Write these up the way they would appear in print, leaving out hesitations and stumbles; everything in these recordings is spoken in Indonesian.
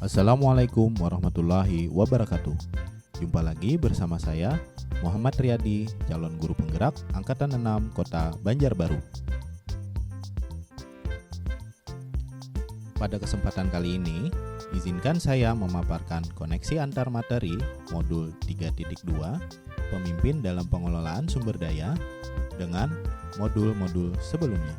Assalamualaikum warahmatullahi wabarakatuh. Jumpa lagi bersama saya, Muhammad Riyadi, calon guru penggerak Angkatan 6 Kota Banjarbaru. Pada kesempatan kali ini, izinkan saya memaparkan koneksi antar materi modul 3.2 Pemimpin dalam Pengelolaan Sumber Daya dengan modul-modul sebelumnya.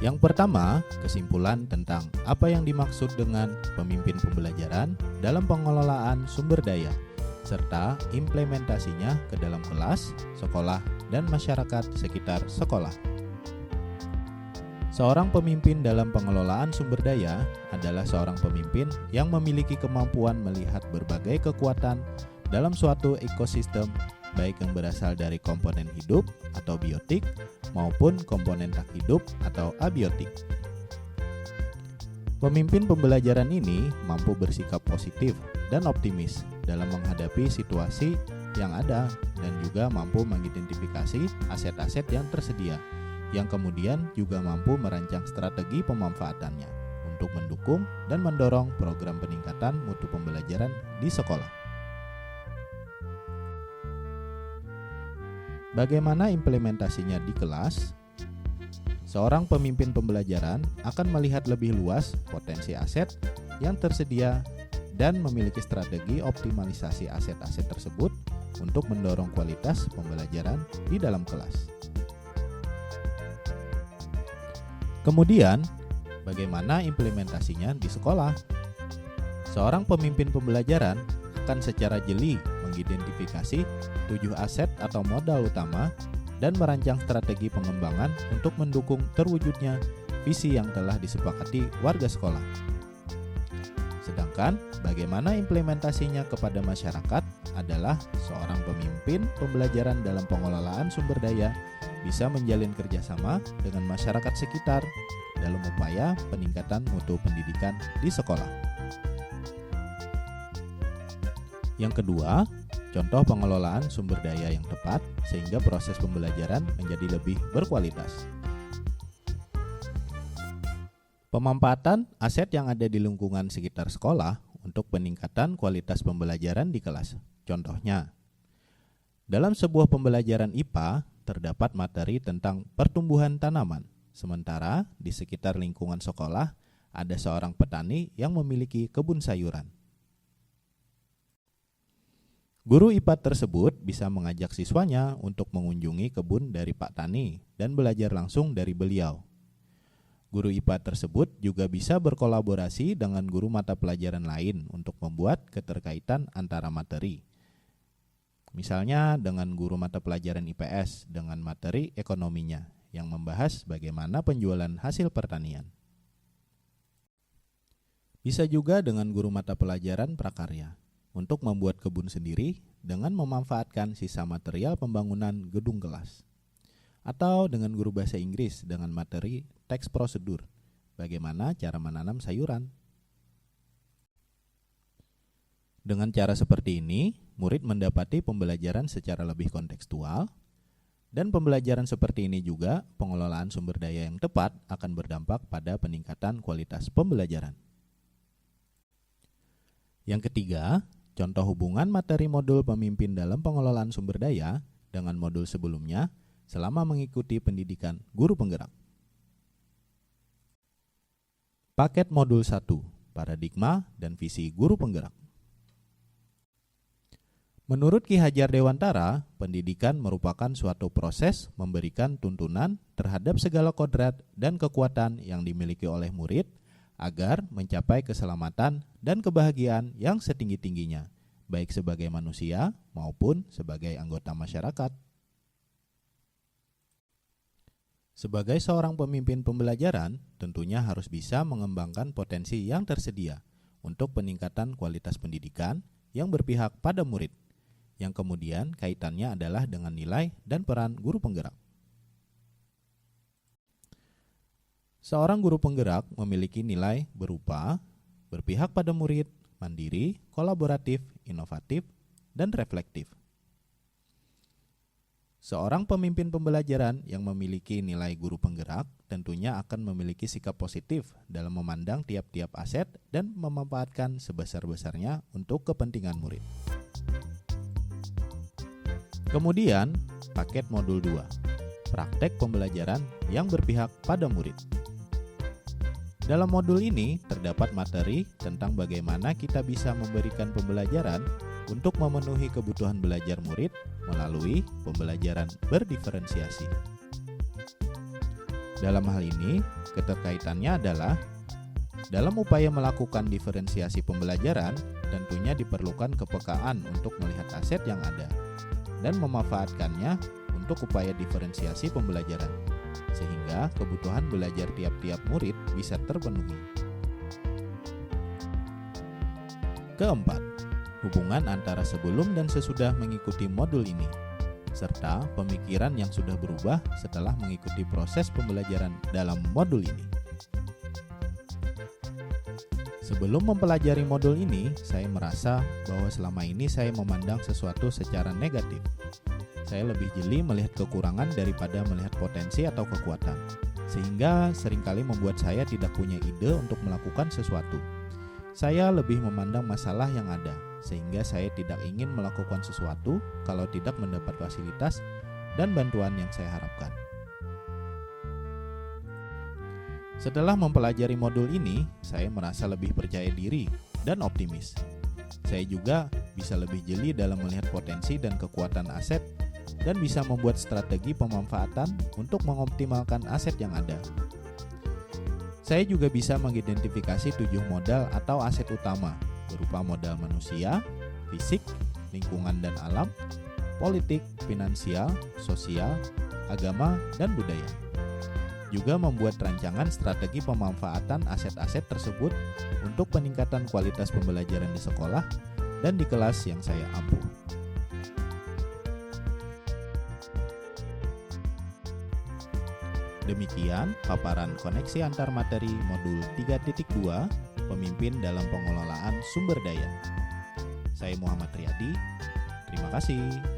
Yang pertama, kesimpulan tentang apa yang dimaksud dengan pemimpin pembelajaran dalam pengelolaan sumber daya, serta implementasinya ke dalam kelas, sekolah, dan masyarakat sekitar sekolah. Seorang pemimpin dalam pengelolaan sumber daya adalah seorang pemimpin yang memiliki kemampuan melihat berbagai kekuatan dalam suatu ekosistem, baik yang berasal dari komponen hidup atau biotik maupun komponen tak hidup atau abiotik. Pemimpin pembelajaran ini mampu bersikap positif dan optimis dalam menghadapi situasi yang ada dan juga mampu mengidentifikasi aset-aset yang tersedia, yang kemudian juga mampu merancang strategi pemanfaatannya untuk mendukung dan mendorong program peningkatan mutu pembelajaran di sekolah. Bagaimana implementasinya di kelas? Seorang pemimpin pembelajaran akan melihat lebih luas potensi aset yang tersedia dan memiliki strategi optimalisasi aset-aset tersebut untuk mendorong kualitas pembelajaran di dalam kelas. Kemudian, bagaimana implementasinya di sekolah? Seorang pemimpin pembelajaran akan secara jeli mengidentifikasi 7 aset atau modal utama dan merancang strategi pengembangan untuk mendukung terwujudnya visi yang telah disepakati warga sekolah. Sedangkan bagaimana implementasinya kepada masyarakat adalah seorang pemimpin pembelajaran dalam pengelolaan sumber daya bisa menjalin kerjasama dengan masyarakat sekitar dalam upaya peningkatan mutu pendidikan di sekolah. Yang kedua, contoh pengelolaan sumber daya yang tepat sehingga proses pembelajaran menjadi lebih berkualitas. Pemanfaatan aset yang ada di lingkungan sekitar sekolah untuk peningkatan kualitas pembelajaran di kelas. Contohnya, dalam sebuah pembelajaran IPA terdapat materi tentang pertumbuhan tanaman, sementara di sekitar lingkungan sekolah ada seorang petani yang memiliki kebun sayuran. Guru IPA tersebut bisa mengajak siswanya untuk mengunjungi kebun dari Pak Tani dan belajar langsung dari beliau. Guru IPA tersebut juga bisa berkolaborasi dengan guru mata pelajaran lain untuk membuat keterkaitan antara materi. Misalnya dengan guru mata pelajaran IPS dengan materi ekonominya yang membahas bagaimana penjualan hasil pertanian. Bisa juga dengan guru mata pelajaran prakarya untuk membuat kebun sendiri dengan memanfaatkan sisa material pembangunan gedung kelas. Atau dengan guru bahasa Inggris dengan materi teks prosedur, bagaimana cara menanam sayuran. Dengan cara seperti ini, murid mendapati pembelajaran secara lebih kontekstual, dan pembelajaran seperti ini juga pengelolaan sumber daya yang tepat akan berdampak pada peningkatan kualitas pembelajaran. Yang ketiga, contoh hubungan materi modul pemimpin dalam pengelolaan sumber daya dengan modul sebelumnya selama mengikuti pendidikan guru penggerak. Paket modul 1, paradigma dan visi guru penggerak. Menurut Ki Hajar Dewantara, pendidikan merupakan suatu proses memberikan tuntunan terhadap segala kodrat dan kekuatan yang dimiliki oleh murid agar mencapai keselamatan dan kebahagiaan yang setinggi-tingginya, baik sebagai manusia maupun sebagai anggota masyarakat. Sebagai seorang pemimpin pembelajaran, tentunya harus bisa mengembangkan potensi yang tersedia untuk peningkatan kualitas pendidikan yang berpihak pada murid, yang kemudian kaitannya adalah dengan nilai dan peran guru penggerak. Seorang guru penggerak memiliki nilai berupa berpihak pada murid, mandiri, kolaboratif, inovatif, dan reflektif. Seorang pemimpin pembelajaran yang memiliki nilai guru penggerak tentunya akan memiliki sikap positif dalam memandang tiap-tiap aset dan memanfaatkan sebesar-besarnya untuk kepentingan murid. Kemudian, paket modul 2, praktek pembelajaran yang berpihak pada murid. Dalam modul ini terdapat materi tentang bagaimana kita bisa memberikan pembelajaran untuk memenuhi kebutuhan belajar murid melalui pembelajaran berdiferensiasi. Dalam hal ini, keterkaitannya adalah dalam upaya melakukan diferensiasi pembelajaran, tentunya diperlukan kepekaan untuk melihat aset yang ada dan memanfaatkannya untuk upaya diferensiasi pembelajaran, sehingga kebutuhan belajar tiap-tiap murid bisa terpenuhi. Keempat, hubungan antara sebelum dan sesudah mengikuti modul ini, serta pemikiran yang sudah berubah setelah mengikuti proses pembelajaran dalam modul ini. Sebelum mempelajari modul ini, saya merasa bahwa selama ini saya memandang sesuatu secara negatif. Saya lebih jeli melihat kekurangan daripada melihat potensi atau kekuatan, sehingga seringkali membuat saya tidak punya ide untuk melakukan sesuatu. Saya lebih memandang masalah yang ada, sehingga saya tidak ingin melakukan sesuatu kalau tidak mendapat fasilitas dan bantuan yang saya harapkan. Setelah mempelajari modul ini, saya merasa lebih percaya diri dan optimis. Saya juga bisa lebih jeli dalam melihat potensi dan kekuatan aset dan bisa membuat strategi pemanfaatan untuk mengoptimalkan aset yang ada. Saya juga bisa mengidentifikasi 7 modal atau aset utama berupa modal manusia, fisik, lingkungan dan alam, politik, finansial, sosial, agama, dan budaya. Juga membuat rancangan strategi pemanfaatan aset-aset tersebut untuk peningkatan kualitas pembelajaran di sekolah dan di kelas yang saya ampuh. Demikian paparan koneksi antar materi modul 3.2 Pemimpin dalam pengelolaan sumber daya. Saya Muhammad Riyadi. Terima kasih.